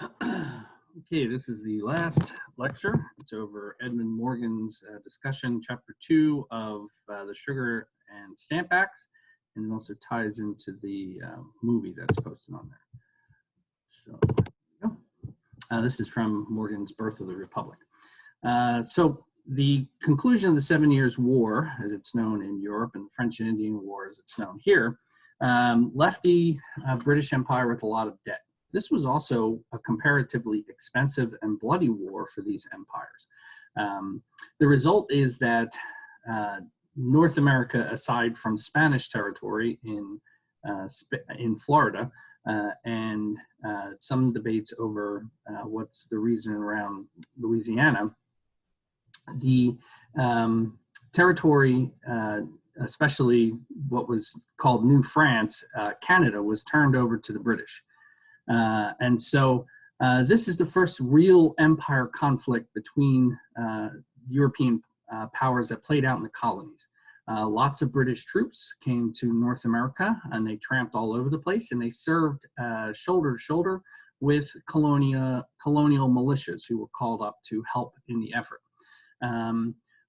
Okay, this is the last lecture. It's over Edmund Morgan's discussion, chapter 2 of the Sugar and Stamp Acts, and it also ties into the movie that's posted on there. So, there we go. This is from Morgan's Birth of the Republic. So the conclusion of the 7 Years' War, as it's known in Europe, and the French and Indian War, as it's known here, left the British Empire with a lot of debt. This was also a comparatively expensive and bloody war for these empires. The result is that North America, aside from Spanish territory in Florida, and some debates over what's the reason around Louisiana, the territory, especially what was called New France, Canada, was turned over to the British. And so this is the first real empire conflict between European powers that played out in the colonies. Lots of British troops came to North America, and they tramped all over the place, and they served shoulder to shoulder with colonial militias who were called up to help in the effort.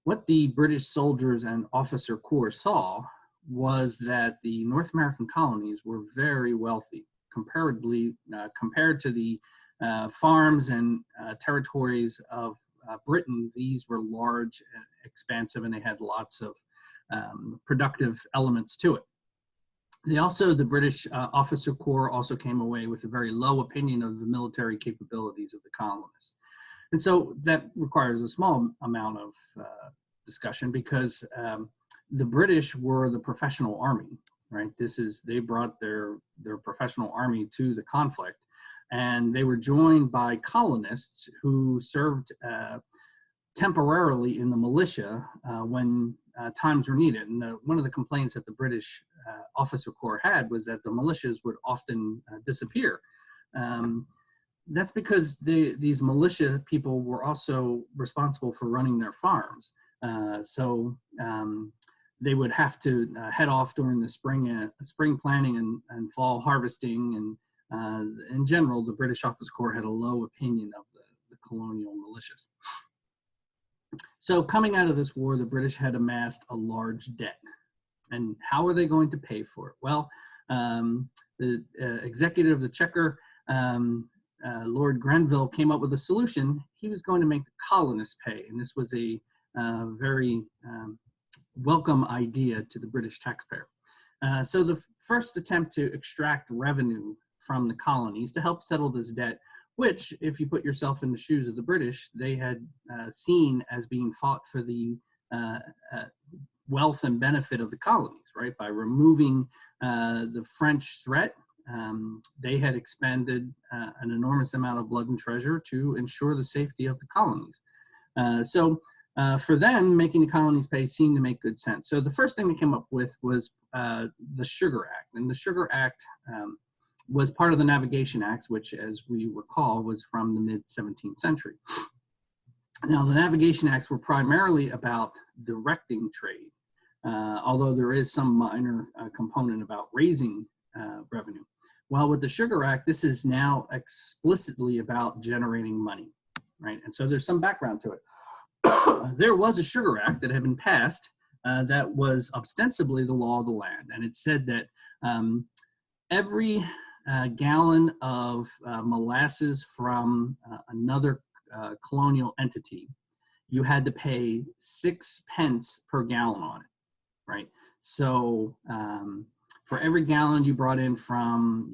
What the British soldiers and officer corps saw was that the North American colonies were very wealthy. Compared to the farms and territories of Britain, these were large and expansive, and they had lots of productive elements to it. The British officer corps also came away with a very low opinion of the military capabilities of the colonists. And so that requires a small amount of discussion because the British were the professional army. Right, they brought their professional army to the conflict, and they were joined by colonists who served temporarily in the militia when times were needed. And one of the complaints that the British officer corps had was that the militias would often disappear. That's because these militia people were also responsible for running their farms. They would have to head off during the spring planting and fall harvesting. And in general, the British Officer Corps had a low opinion of the colonial militias. So coming out of this war, the British had amassed a large debt. And how are they going to pay for it? Well, the executive of the Chequer, Lord Grenville, came up with a solution. He was going to make the colonists pay. And this was a very welcome idea to the British taxpayer. So the first attempt to extract revenue from the colonies to help settle this debt, which, if you put yourself in the shoes of the British, they had seen as being fought for the wealth and benefit of the colonies, right? By removing the French threat, they had expended an enormous amount of blood and treasure to ensure the safety of the colonies. For them, making the colonies pay seemed to make good sense. So the first thing they came up with was the Sugar Act. And the Sugar Act was part of the Navigation Acts, which, as we recall, was from the mid-17th century. Now, the Navigation Acts were primarily about directing trade, although there is some minor component about raising revenue. While with the Sugar Act, this is now explicitly about generating money, right? And so there's some background to it. There was a Sugar Act that had been passed that was ostensibly the law of the land. And it said that every gallon of molasses from another colonial entity, you had to pay 6 pence per gallon on it, right? So for every gallon you brought in from,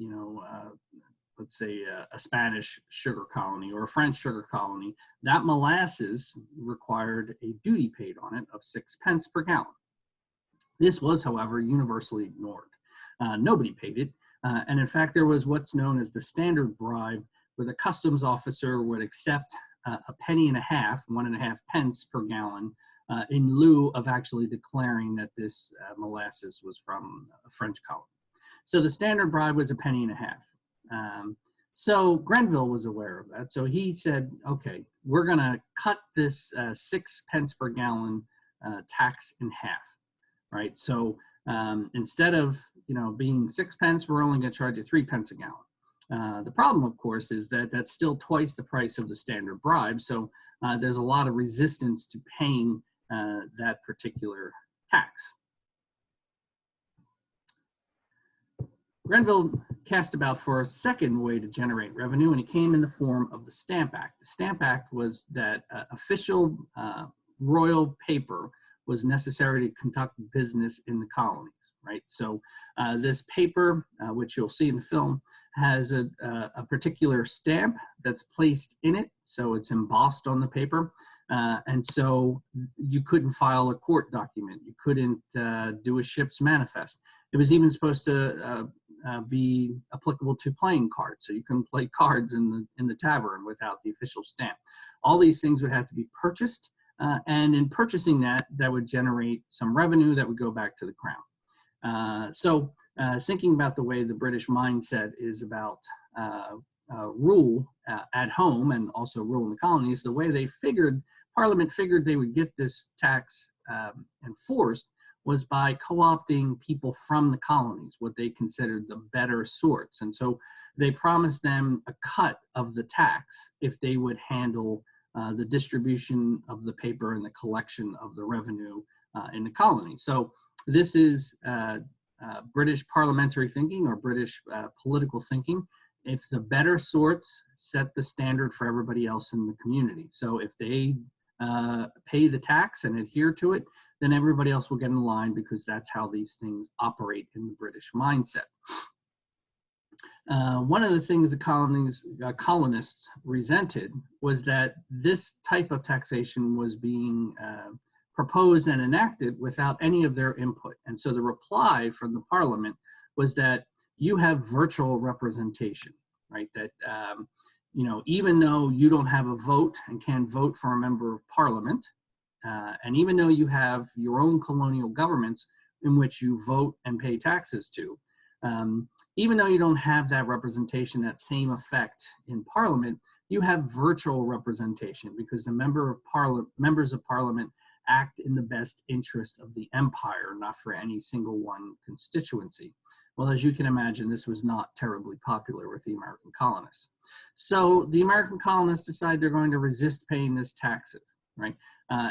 let's say a Spanish sugar colony or a French sugar colony, that molasses required a duty paid on it of 6 pence per gallon. This was, however, universally ignored. Nobody paid it. And in fact, there was what's known as the standard bribe, where the customs officer would accept a penny and a half, 1.5 pence per gallon, in lieu of actually declaring that this molasses was from a French colony. So the standard bribe was a penny and a half. So Grenville was aware of that. So he said, okay, we're going to cut this 6 pence per gallon tax in half, right? So instead of being 6 pence, we're only going to charge you 3 pence a gallon. The problem, of course, is that that's still twice the price of the standard bribe. So there's a lot of resistance to paying that particular tax. Grenville cast about for a second way to generate revenue, and it came in the form of the Stamp Act. The Stamp Act was that official royal paper was necessary to conduct business in the colonies, right? So this paper, which you'll see in the film, has a particular stamp that's placed in it, so it's embossed on the paper, and so you couldn't file a court document, you couldn't do a ship's manifest. It was even supposed to be applicable to playing cards, so you couldn't play cards in the tavern without the official stamp. All these things would have to be purchased, and in purchasing that would generate some revenue that would go back to the crown. Thinking about the way the British mindset is about rule at home and also rule in the colonies, the way they figured, Parliament figured they would get this tax enforced was by co-opting people from the colonies, what they considered the better sorts. And so they promised them a cut of the tax if they would handle the distribution of the paper and the collection of the revenue in the colony. So this is British parliamentary thinking or British political thinking. If the better sorts set the standard for everybody else in the community. So if they pay the tax and adhere to it, then everybody else will get in line, because that's how these things operate in the British mindset. One of the things the colonists resented was that this type of taxation was being proposed and enacted without any of their input. And so the reply from the Parliament was that you have virtual representation, right? That even though you don't have a vote and can't vote for a member of Parliament, and even though you have your own colonial governments in which you vote and pay taxes to, even though you don't have that representation, that same effect in Parliament, you have virtual representation, because the members of Parliament act in the best interest of the empire, not for any single one constituency. Well, as you can imagine, this was not terribly popular with the American colonists. So the American colonists decide they're going to resist paying this taxes, right?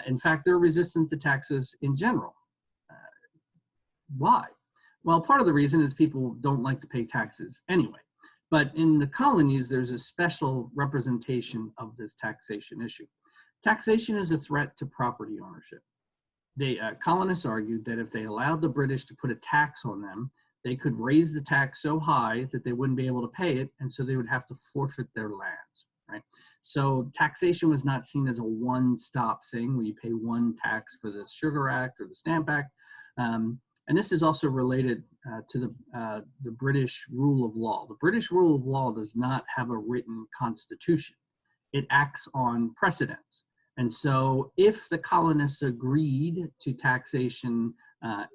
In fact, they're resistant to taxes in general. Why? Well, part of the reason is people don't like to pay taxes anyway. But in the colonies, there's a special representation of this taxation issue. Taxation is a threat to property ownership. Colonists argued that if they allowed the British to put a tax on them, they could raise the tax so high that they wouldn't be able to pay it, and so they would have to forfeit their lands, right? So taxation was not seen as a one-stop thing where you pay one tax for the Sugar Act or the Stamp Act. And this is also related to the British rule of law. The British rule of law does not have a written constitution. It acts on precedents. And so if the colonists agreed to taxation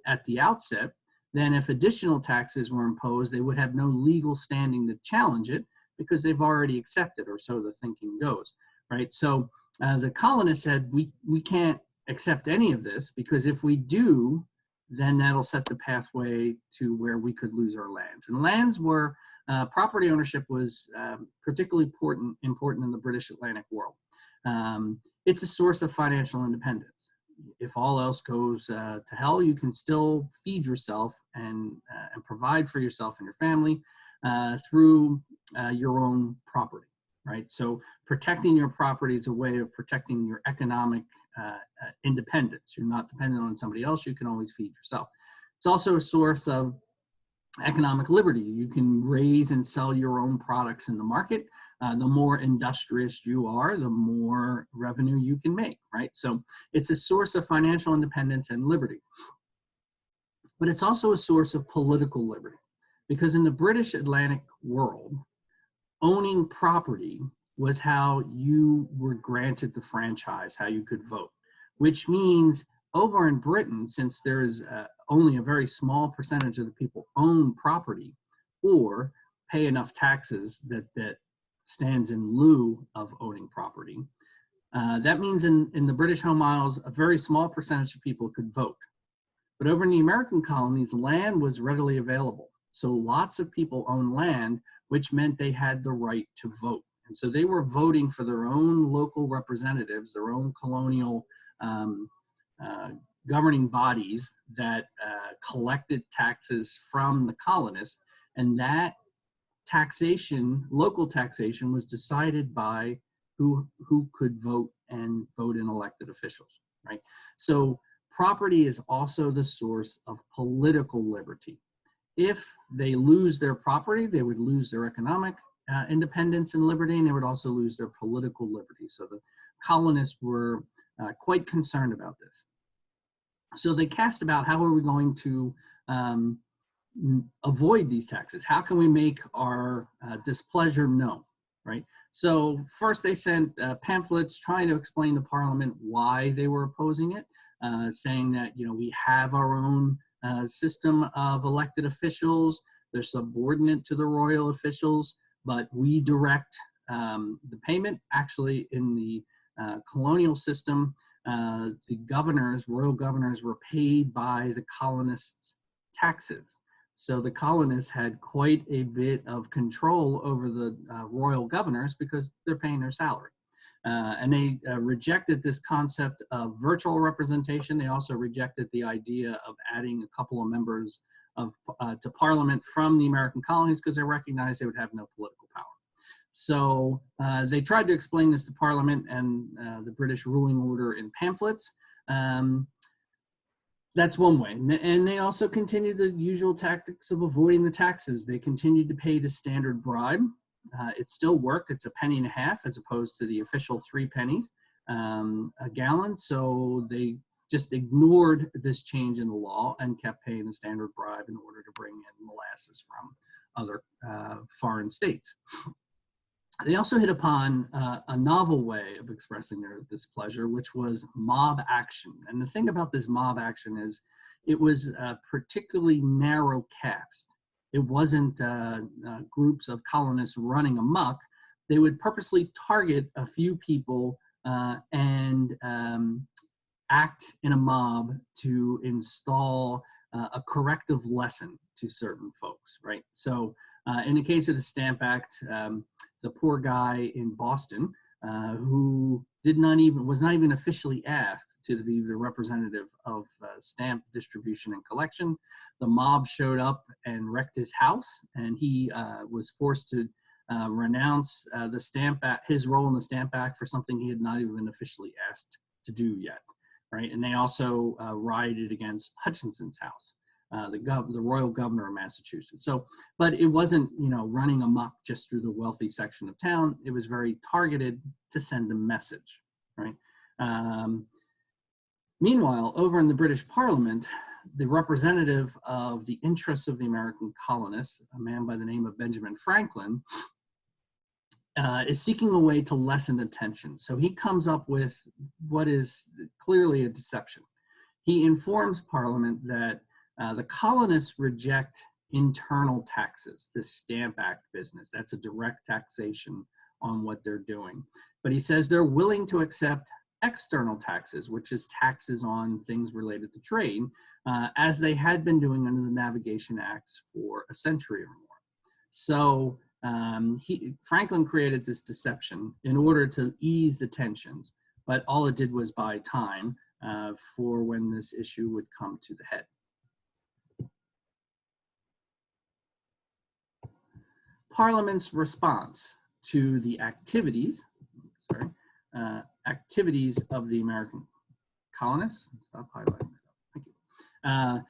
at the outset, then if additional taxes were imposed, they would have no legal standing to challenge it, because they've already accepted, or so the thinking goes, right? So the colonists said, we can't accept any of this, because if we do, then that'll set the pathway to where we could lose our lands. And lands were, property ownership was particularly important in the British Atlantic world. It's a source of financial independence. If all else goes to hell, you can still feed yourself and provide for yourself and your family through your own property, right? So protecting your property is a way of protecting your economic independence. You're not dependent on somebody else. You can always feed yourself. It's also a source of economic liberty. You can raise and sell your own products in the market. The more industrious you are, the more revenue you can make, right? So it's a source of financial independence and liberty. But it's also a source of political liberty, because in the British Atlantic world, owning property was how you were granted the franchise, how you could vote, which means over in Britain, since there's only a very small percentage of the people own property or pay enough taxes that stands in lieu of owning property, that means in the British Home Isles, a very small percentage of people could vote. But over in the American colonies, land was readily available. So lots of people owned land, which meant they had the right to vote. And so they were voting for their own local representatives, their own colonial uh, governing bodies that collected taxes from the colonists. And that taxation, local taxation, was decided by who could vote and vote in elected officials, right? So property is also the source of political liberty. If they lose their property, they would lose their economic independence and liberty, and they would also lose their political liberty. So the colonists were quite concerned about this. So they cast about, how are we going to avoid these taxes? How can we make our displeasure known, right? So first they sent pamphlets trying to explain to Parliament why they were opposing it, saying that, you know, we have our own system of elected officials. They're subordinate to the royal officials, but we direct the payment. Actually, in the colonial system, the governors, royal governors, were paid by the colonists' taxes. So the colonists had quite a bit of control over the royal governors because they're paying their salary. And they rejected this concept of virtual representation. They also rejected the idea of adding a couple of members of, to Parliament from the American colonies, because they recognized they would have no political power. So they tried to explain this to Parliament and the British ruling order in pamphlets. That's one way. And they also continued the usual tactics of avoiding the taxes. They continued to pay the standard bribe. It still worked. It's a penny and a half as opposed to the official 3 pennies a gallon. So they just ignored this change in the law and kept paying the standard bribe in order to bring in molasses from other foreign states. They also hit upon a novel way of expressing their displeasure, which was mob action. And the thing about this mob action is it was particularly narrow cast. It wasn't groups of colonists running amok. They would purposely target a few people and act in a mob to install a corrective lesson to certain folks, right? So in the case of the Stamp Act, the poor guy in Boston who was not even officially asked to be the representative of stamp distribution and collection. The mob showed up and wrecked his house, and he was forced to renounce the Stamp Act, his role in the Stamp Act, for something he had not even been officially asked to do yet, right? And they also rioted against Hutchinson's house. The royal governor of Massachusetts. So, but it wasn't, you know, running amok just through the wealthy section of town. It was very targeted to send a message, right? Meanwhile, over in the British Parliament, the representative of the interests of the American colonists, a man by the name of Benjamin Franklin, is seeking a way to lessen the tension. So he comes up with what is clearly a deception. He informs Parliament that the colonists reject internal taxes, the Stamp Act business. That's a direct taxation on what they're doing. But he says they're willing to accept external taxes, which is taxes on things related to trade, as they had been doing under the Navigation Acts for a century or more. So Franklin created this deception in order to ease the tensions, but all it did was buy time for when this issue would come to the head. Parliament's response to the activities of the American colonists. Stop highlighting stuff. Thank you.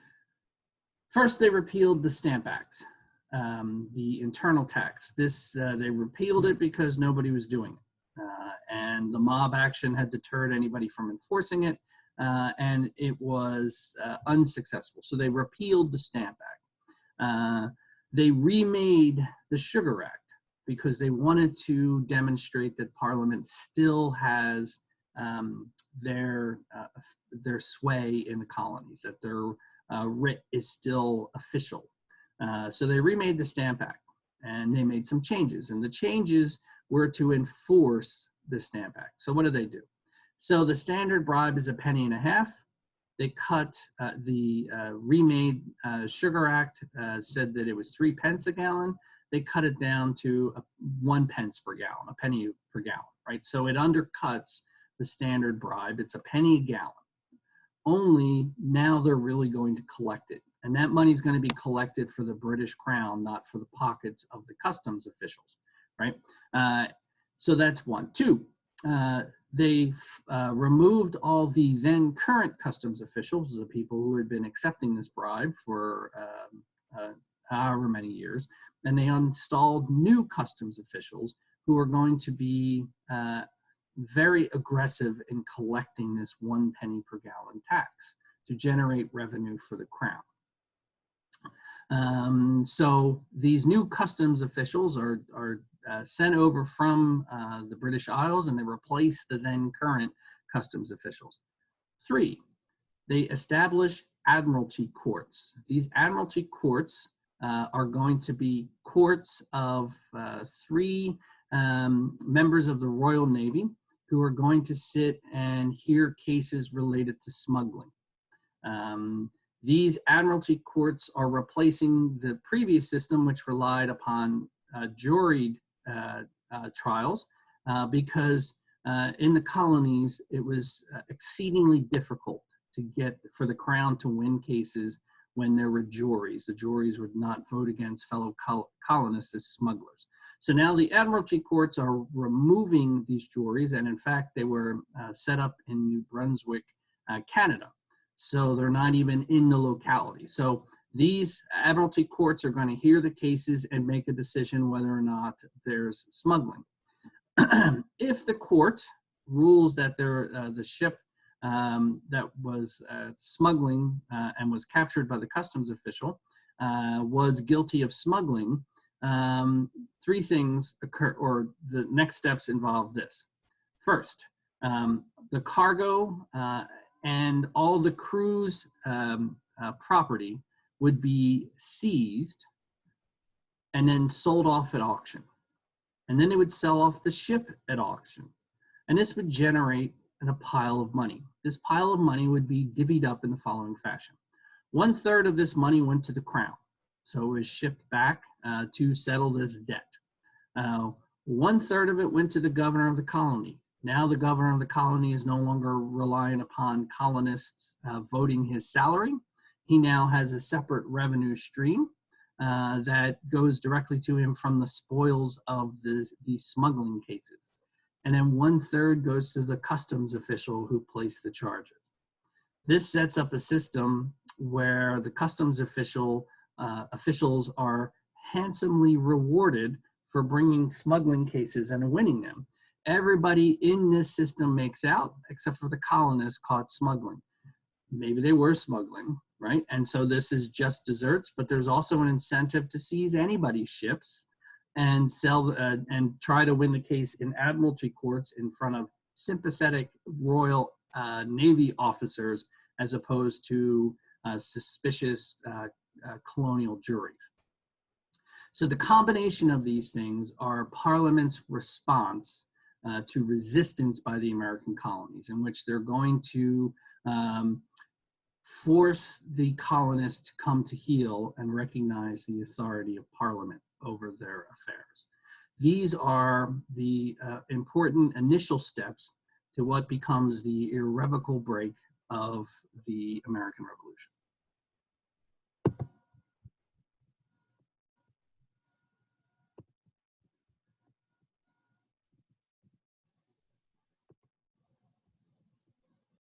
First, they repealed the Stamp Act, the internal tax. They repealed it because nobody was doing it, and the mob action had deterred anybody from enforcing it, and it was unsuccessful. So they repealed the Stamp Act. They remade the Sugar Act because they wanted to demonstrate that Parliament still has their sway in the colonies, that their writ is still official. So they remade the Stamp Act, and they made some changes, and the changes were to enforce the Stamp Act. So what do? So the standard bribe is a penny and a half. They cut the remade Sugar Act said that it was 3 pence a gallon. They cut it down to 1 pence per gallon, a penny per gallon, right? So it undercuts the standard bribe. It's a penny a gallon. Only now they're really going to collect it. And that money is going to be collected for the British Crown, not for the pockets of the customs officials, right? So that's one. Two, they removed all the then current customs officials, the people who had been accepting this bribe for however many years, and they installed new customs officials who are going to be very aggressive in collecting this 1 penny per gallon tax to generate revenue for the crown. So these new customs officials are sent over from the British Isles, and they replace the then current customs officials. 3, they establish admiralty courts. These admiralty courts are going to be courts of 3 members of the Royal Navy who are going to sit and hear cases related to smuggling. These admiralty courts are replacing the previous system, which relied upon juried trials, because in the colonies, it was exceedingly difficult to get for the crown to win cases when there were juries. The juries would not vote against fellow colonists as smugglers. So now the admiralty courts are removing these juries, and in fact, they were set up in New Brunswick, Canada. So they're not even in the locality. So these admiralty courts are going to hear the cases and make a decision whether or not there's smuggling. If the court rules that the ship that was smuggling and was captured by the customs official was guilty of smuggling, 3 things occur, or the next steps involve this. First, the cargo and all the crew's property would be seized and then sold off at auction. And then they would sell off the ship at auction. And this would generate a pile of money. This pile of money would be divvied up in the following fashion. 1/3 of this money went to the crown. So it was shipped back to settle this debt. 1/3 of it went to the governor of the colony. Now the governor of the colony is no longer relying upon colonists voting his salary. He now has a separate revenue stream that goes directly to him from the spoils of these smuggling cases. And then 1/3 goes to the customs official who placed the charges. This sets up a system where the customs officials are handsomely rewarded for bringing smuggling cases and winning them. Everybody in this system makes out, except for the colonists caught smuggling. Maybe they were smuggling, right? And so this is just desserts, but there's also an incentive to seize anybody's ships and sell and try to win the case in admiralty courts in front of sympathetic Royal Navy officers, as opposed to suspicious colonial juries. So the combination of these things are Parliament's response to resistance by the American colonies, in which they're going to force the colonists to come to heel and recognize the authority of Parliament over their affairs. These are the important initial steps to what becomes the irrevocable break of the American Revolution.